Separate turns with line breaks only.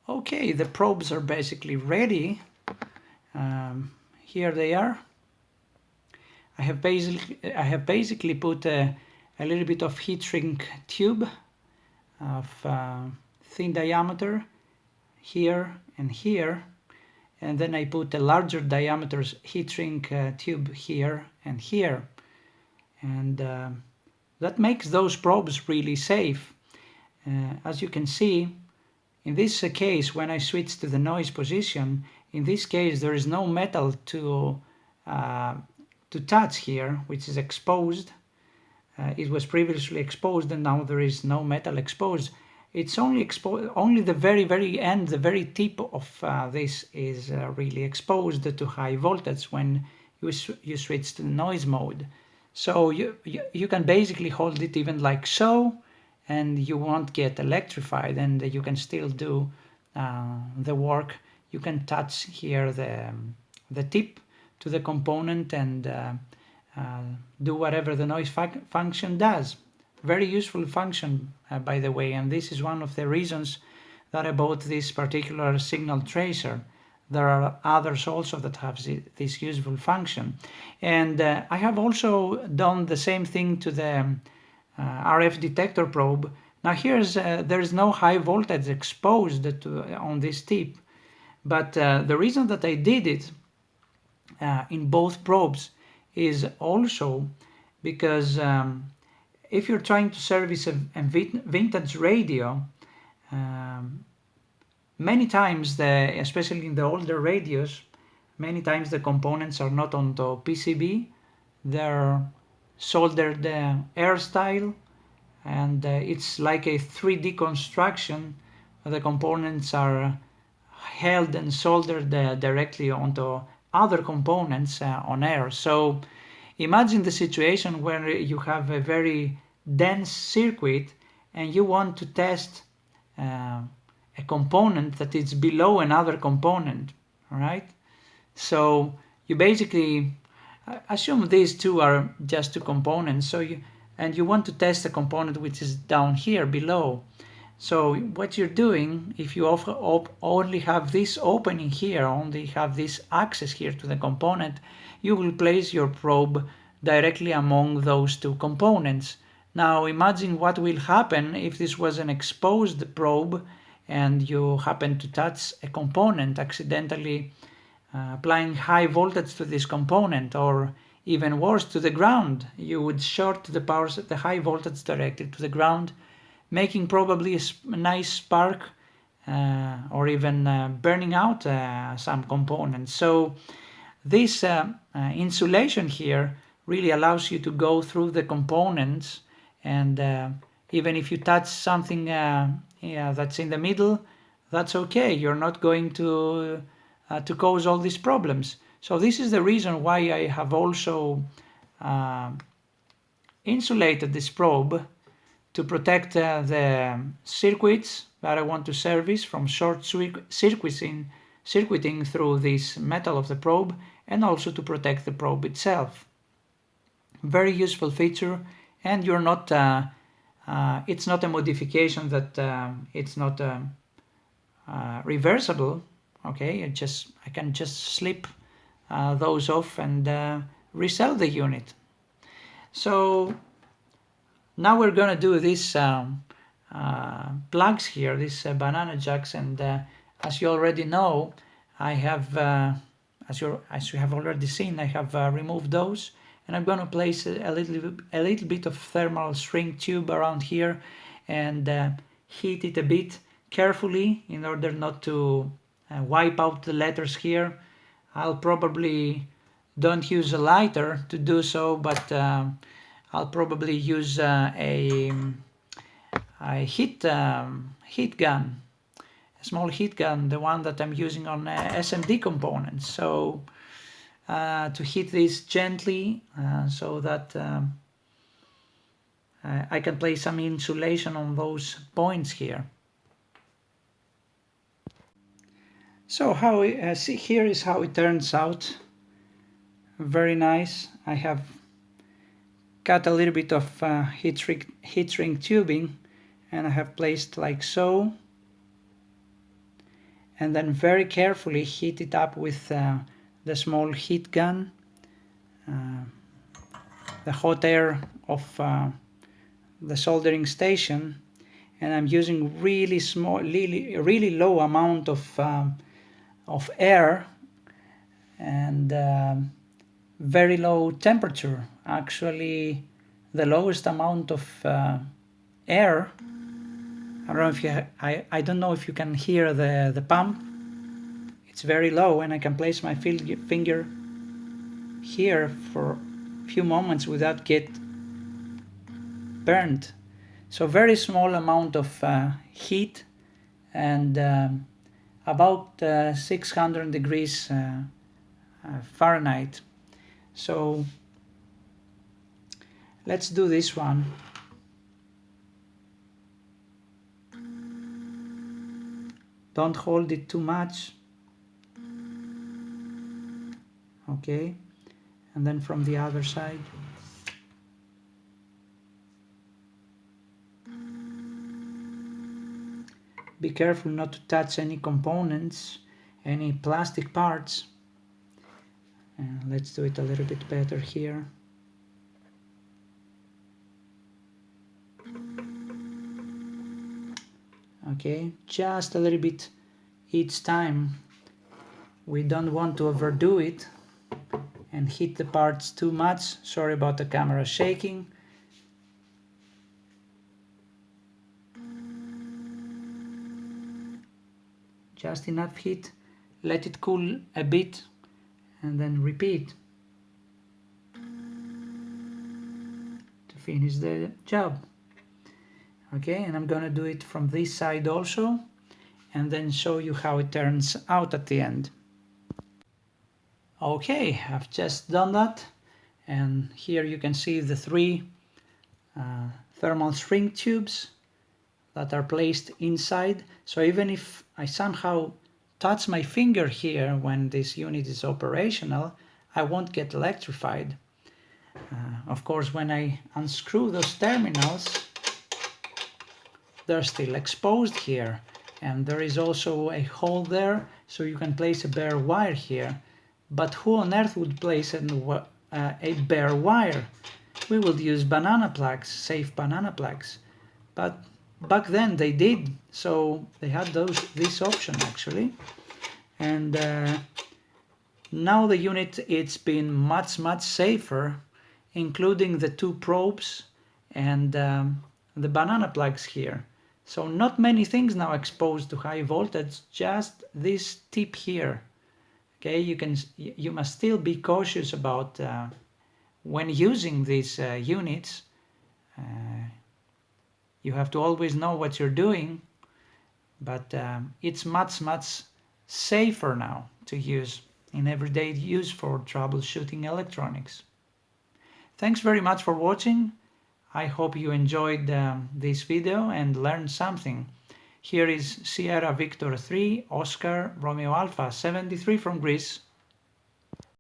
Okay, the probes are basically ready. Here they are. I have basically put a little bit of heat shrink tube of thin diameter here and here, and then I put a larger diameter heat shrink tube here and here, and that makes those probes really safe. As you can see, in this case, when I switch to the noise position, in this case there is no metal to touch here, which is exposed. It was previously exposed and now there is no metal exposed. It's only the very end, the very tip of this is really exposed to high voltage when you switch to the noise mode. So you can basically hold it even like so, and you won't get electrified, and you can still do the work. You can touch here the tip to the component and do whatever the noise function does. Very useful function, by the way, and this is one of the reasons that I bought this particular signal tracer. There are others also that have this useful function, and I have also done the same thing to the RF detector probe. Now there is no high voltage exposed on this tip, but the reason that I did it in both probes is also because if you're trying to service a vintage radio, many times, especially in the older radios, many times the components are not on the PCB, they're soldered air style, and it's like a 3D construction. The components are held and soldered directly onto other components on air. So imagine the situation where you have a very dense circuit and you want to test a component that is below another component, right? So you basically assume these two are just two components, and you want to test a component which is down here below. So what you're doing, if you only have this opening here, only have this access here to the component, you will place your probe directly among those two components. Now imagine what will happen if this was an exposed probe and you happen to touch a component accidentally, applying high voltage to this component, or even worse, to the ground. You would short the high voltage directly to the ground, making probably a nice spark or even burning out some components. So this insulation here really allows you to go through the components, and even if you touch something that's in the middle, that's okay. You're not going to cause all these problems. So this is the reason why I have also insulated this probe to protect the circuits that I want to service from short circuiting through this metal of the probe, and also to protect the probe itself. Very useful feature, and you're not it's not a modification that it's not reversible. Okay, I can just slip those off and resell the unit. So now we're gonna do these plugs here, these banana jacks, and as you already know, I have, as you have already seen, I have removed those, and I'm gonna place a little bit of thermal shrink tube around here and heat it a bit carefully in order not to wipe out the letters here. I'll probably don't use a lighter to do so, but I'll probably use a heat gun, a small heat gun, the one that I'm using on SMD components. So to heat this gently so that I can place some insulation on those points here. So here is how it turns out. Very nice. I have cut a little bit of heat shrink tubing, and I have placed like so. and then very carefully heat it up with the small heat gun, the hot air of the soldering station, and I'm using really small, really low amount of air and very low temperature. Actually, the lowest amount of air. I don't know if I don't know if you can hear the pump. It's very low, and I can place my finger here for a few moments without get burned. So very small amount of heat, and about 600 degrees Fahrenheit. So let's do this one. Don't hold it too much. Okay, and then from the other side. Be careful not to touch any components, any plastic parts. Let's do it a little bit better here. Okay, just a little bit each time. We don't want to overdo it and hit the parts too much. Sorry about the camera shaking. Just enough heat, let it cool a bit, and then repeat to finish the job. Okay, and I'm gonna do it from this side also, and then show you how it turns out at the end. Okay, I've just done that, and here you can see the three thermal shrink tubes that are placed inside. So even if I somehow touch my finger here when this unit is operational, I won't get electrified. Of course, when I unscrew those terminals, they're still exposed here, and there is also a hole there, so you can place a bare wire here. But who on earth would place a bare wire? We would use banana plugs, safe banana plugs. But back then they did, so they had this option actually. And now the unit, it's been much safer, including the two probes and the banana plugs here. So not many things now exposed to high voltage, just this tip here. Okay, you must still be cautious about when using these units. You have to always know what you're doing, but it's much safer now to use in everyday use for troubleshooting electronics. Thanks very much for watching. I hope you enjoyed this video and learned something. Here is Sierra Victor 3 Oscar Romeo Alpha 73 from Greece.